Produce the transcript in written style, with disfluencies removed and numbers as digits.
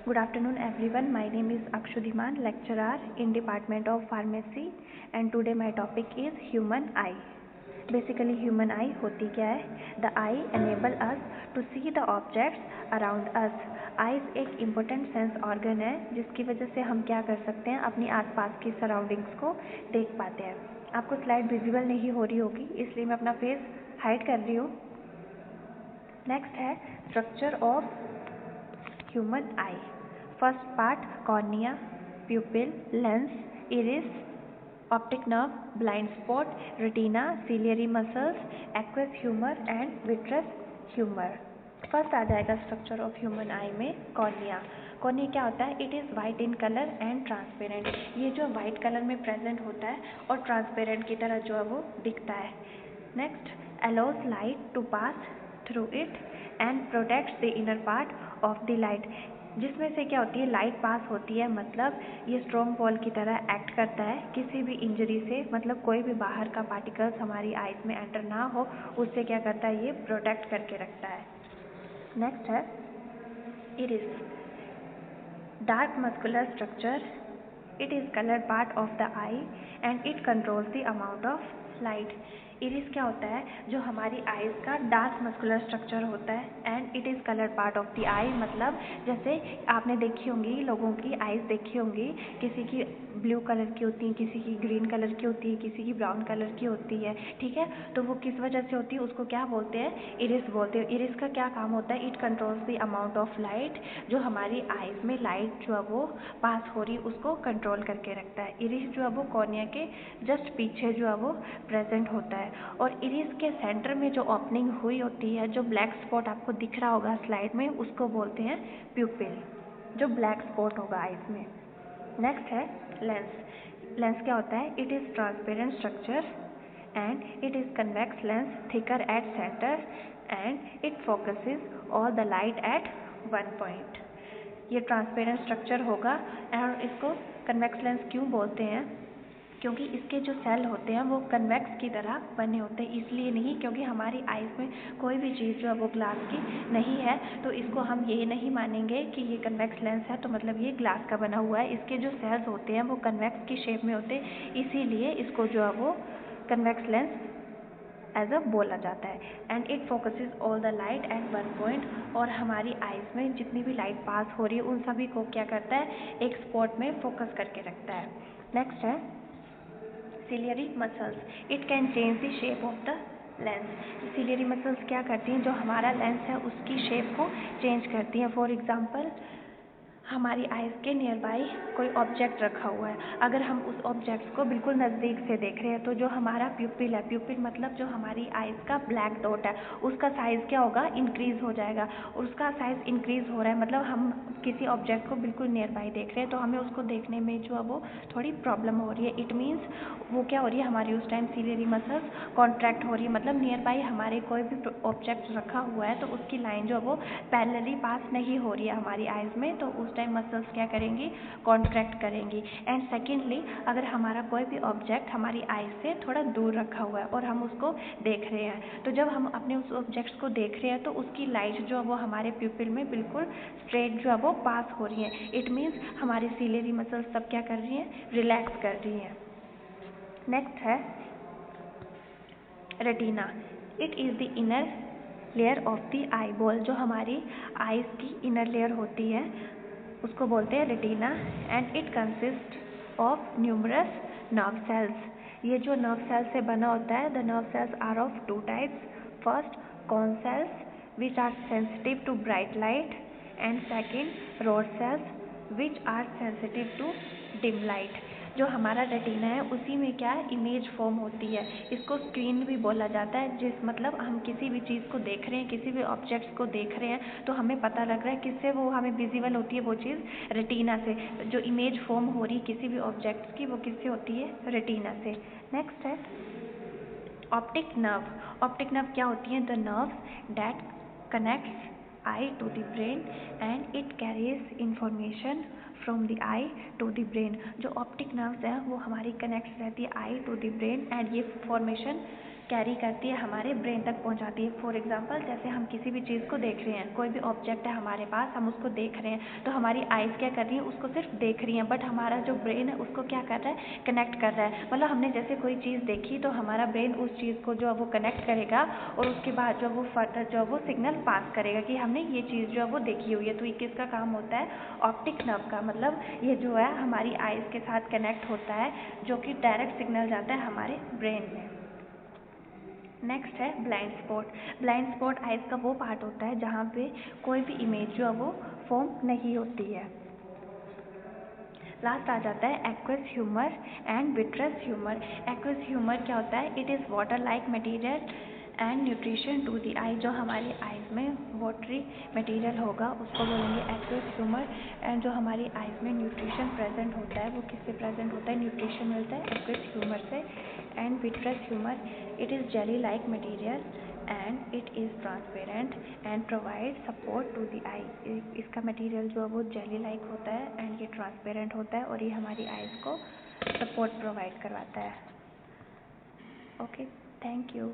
Good afternoon everyone. My name is Akshudhiman, lecturer in Department of Pharmacy, and today my topic is human eye. Basically human eye होती क्या है? The eye enable us to see the objects around us. Eyes एक important sense organ है जिसकी वजह से हम क्या कर सकते हैं, अपनी आसपास की सराउंडिंग्स को देख पाते हैं. आपको स्लाइड विजिबल नहीं हो रही होगी इसलिए मैं अपना फेस हाइड कर रही हूँ. नेक्स्ट है structure of human eye. First part cornea, pupil, lens, iris, optic nerve, blind spot, retina, ciliary muscles, aqueous humour and vitreous humour. First आ जाएगा स्ट्रक्चर ऑफ ह्यूमन आई में कॉर्निया. कॉर्निया क्या होता है? It is white in colour and transparent. ये जो white colour में present होता है और ट्रांसपेरेंट की तरह जो है वो दिखता है. Next, allows light to pass through it and protects the inner part of the light. जिसमें से क्या होती है, लाइट पास होती है, मतलब ये स्ट्रॉन्ग वॉल की तरह एक्ट करता है. किसी भी इंजरी से, मतलब कोई भी बाहर का पार्टिकल्स हमारी आइज में एंटर ना हो, उससे क्या करता है, ये प्रोटेक्ट करके रखता है. नेक्स्ट है iris. Dark muscular structure. It is colour part of the I and it controls the amount of light. Iris क्या होता है? जो हमारी आइज़ का डार्क मस्कुलर स्ट्रक्चर होता है and it is colour part of the eye. मतलब जैसे आपने देखी होंगी, लोगों की आइज़ देखी होंगी, किसी की ब्लू कलर की होती है, किसी की ग्रीन कलर की होती है, किसी की ब्राउन कलर की होती है. ठीक है, तो वो किस वजह से होती है, उसको क्या बोलते हैं? इरिस बोलते हैं. इरिस का क्या काम होता है? It controls the amount of light. जो हमारी आइज़ में लाइट जो है वो पास हो रही है उसको कंट्रोल करके रखता है. इरिस जो है वो कॉर्निया के जस्ट पीछे जो है वो प्रेजेंट होता है. और इरिस के सेंटर में जो ओपनिंग हुई होती है, जो ब्लैक स्पॉट आपको दिख रहा होगा स्लाइड में, उसको बोलते हैं प्यूपिल, जो ब्लैक स्पॉट होगा आइज में. नेक्स्ट है लेंस. लेंस क्या होता है? It is transparent structure and it is convex lens, thicker at centre and it focuses all the light at one point. ये ट्रांसपेरेंट स्ट्रक्चर होगा. और इसको कन्वेक्स लेंस क्यों बोलते हैं? क्योंकि इसके जो सेल होते हैं वो कन्वेक्स की तरह बने होते हैं. इसलिए नहीं क्योंकि हमारी आइज़ में कोई भी चीज़ जो है वो ग्लास की नहीं है, तो इसको हम ये नहीं मानेंगे कि ये कन्वेक्स लेंस है तो मतलब ये ग्लास का बना हुआ है. इसके जो सेल्स होते हैं वो कन्वेक्स की शेप में होते हैं, इसीलिए इसको जो है वो कन्वेक्स लेंस एज अ बोला जाता है. And it focuses all the light at one point. और हमारी आइज़ में जितनी भी लाइट पास हो रही है उन सभी को क्या करता है, एक स्पॉट में फोकस करके रखता है. नेक्स्ट है ciliary muscles. It can change the shape of the lens. Ciliary muscles क्या करती हैं? जो हमारा लेंस है उसकी शेप को चेंज करती हैं. फॉर एग्जांपल, हमारी आइज़ के नियर बाई कोई ऑब्जेक्ट रखा हुआ है. अगर हम उस ऑब्जेक्ट को बिल्कुल नज़दीक से देख रहे हैं तो जो हमारा प्यूपिल है, प्यूपिल मतलब जो हमारी आइज़ का ब्लैक डॉट है, उसका साइज़ क्या होगा, इंक्रीज़ हो जाएगा. उसका साइज़ इंक्रीज़ हो रहा है मतलब हम किसी ऑब्जेक्ट को बिल्कुल नियर बाई देख रहे हैं तो हमें उसको देखने में जो है वो थोड़ी प्रॉब्लम हो रही है. इट मीन्स वो क्या हो रही है, हमारी उस टाइम सिलियरी मसल्स कॉन्ट्रैक्ट हो रही है. मतलब नियर बाई हमारे कोई भी ऑब्जेक्ट रखा हुआ है तो उसकी लाइन जो है वो पैरेलली पास नहीं हो रही है हमारी आइज़ में, तो उस टाइम मसल्स क्या करेंगी, कॉन्ट्रैक्ट करेंगी. एंड सेकेंडली, अगर हमारा कोई भी ऑब्जेक्ट हमारी आइज़ से थोड़ा दूर रखा हुआ है और हम उसको देख रहे हैं, तो जब हम अपने उस ऑब्जेक्ट को देख रहे हैं तो उसकी लाइट जो है वो हमारे प्यूपिल में बिल्कुल स्ट्रेट जो है वो पास हो रही है. इट मीन्स हमारी सिलियरी मसल्स सब क्या कर रही हैं, रिलैक्स कर रही हैं. नेक्स्ट है retina. It is the inner layer of the eye ball. जो हमारी आइज़ की इनर लेयर होती है उसको बोलते हैं retina. And it consist of numerous nerve cells. ये जो नर्व सेल्स से बना होता है, the nerve cells are of two types. First, cone cells which are sensitive to bright light, and second, rod cells which are sensitive to dim light. जो हमारा retina है उसी में क्या है, इमेज फॉर्म होती है. इसको स्क्रीन भी बोला जाता है. जिस मतलब हम किसी भी चीज़ को देख रहे हैं, किसी भी ऑब्जेक्ट्स को देख रहे हैं तो हमें पता लग रहा है किससे वो हमें विजिबल होती है वो चीज़, रेटिना से. जो इमेज फॉर्म हो रही किसी भी ऑब्जेक्ट्स की वो किससे होती है, रेटिना से. नेक्स्ट है ऑप्टिक नर्व. ऑप्टिक नर्व क्या होती है? The nerves that connects eye to the brain and it carries information from the eye to the brain. जो ऑप्टिक नर्व्स हैं वो हमारी कनेक्ट रहती है eye to the brain and ये फॉर्मेशन कैरी करती है हमारे ब्रेन तक पहुंचाती है। फॉर एग्जांपल जैसे हम किसी भी चीज़ को देख रहे हैं, कोई भी ऑब्जेक्ट है हमारे पास, हम उसको देख रहे हैं तो हमारी आइज़ क्या कर रही हैं, उसको सिर्फ देख रही हैं, बट हमारा जो ब्रेन है उसको क्या कर रहा है, कनेक्ट कर रहा है। मतलब हमने जैसे कोई चीज़ देखी तो हमारा ब्रेन उस चीज़ को जो है वो कनेक्ट करेगा और उसके बाद जो वो फर्दर जो है वो सिग्नल पास करेगा कि हमने ये चीज़ जो है वो देखी हुई है। तो ये किसका काम होता है, ऑप्टिक नर्व का। मतलब ये जो है हमारी आइज़ के साथ कनेक्ट होता है जो कि डायरेक्ट सिग्नल जाता है हमारे ब्रेन में। नेक्स्ट है blind spot. Blind spot eyes का वो पार्ट होता है जहाँ पे कोई भी इमेज जो है वो फॉर्म नहीं होती है। लास्ट आ जाता है aqueous humour and vitreous humour. Aqueous humour क्या होता है, it is water like material and nutrition to the eye. जो हमारी आइज़ में वाटरी मटीरियल होगा उसको बोलेंगे एक्वस ह्यूमर। एंड जो हमारी आइज़ में न्यूट्रिशन प्रेजेंट होता है वो किससे प्रेजेंट होता है, न्यूट्रिशन मिलता है एक्वस ह्यूमर से। And vitreous humour, it is jelly like material and it is transparent and provide support to the eye. इसका मटेरियल जो है वो जेली लाइक होता है एंड ये ट्रांसपेरेंट होता है और ये हमारी आइज़ को सपोर्ट प्रोवाइड करवाता है। Okay, thank you.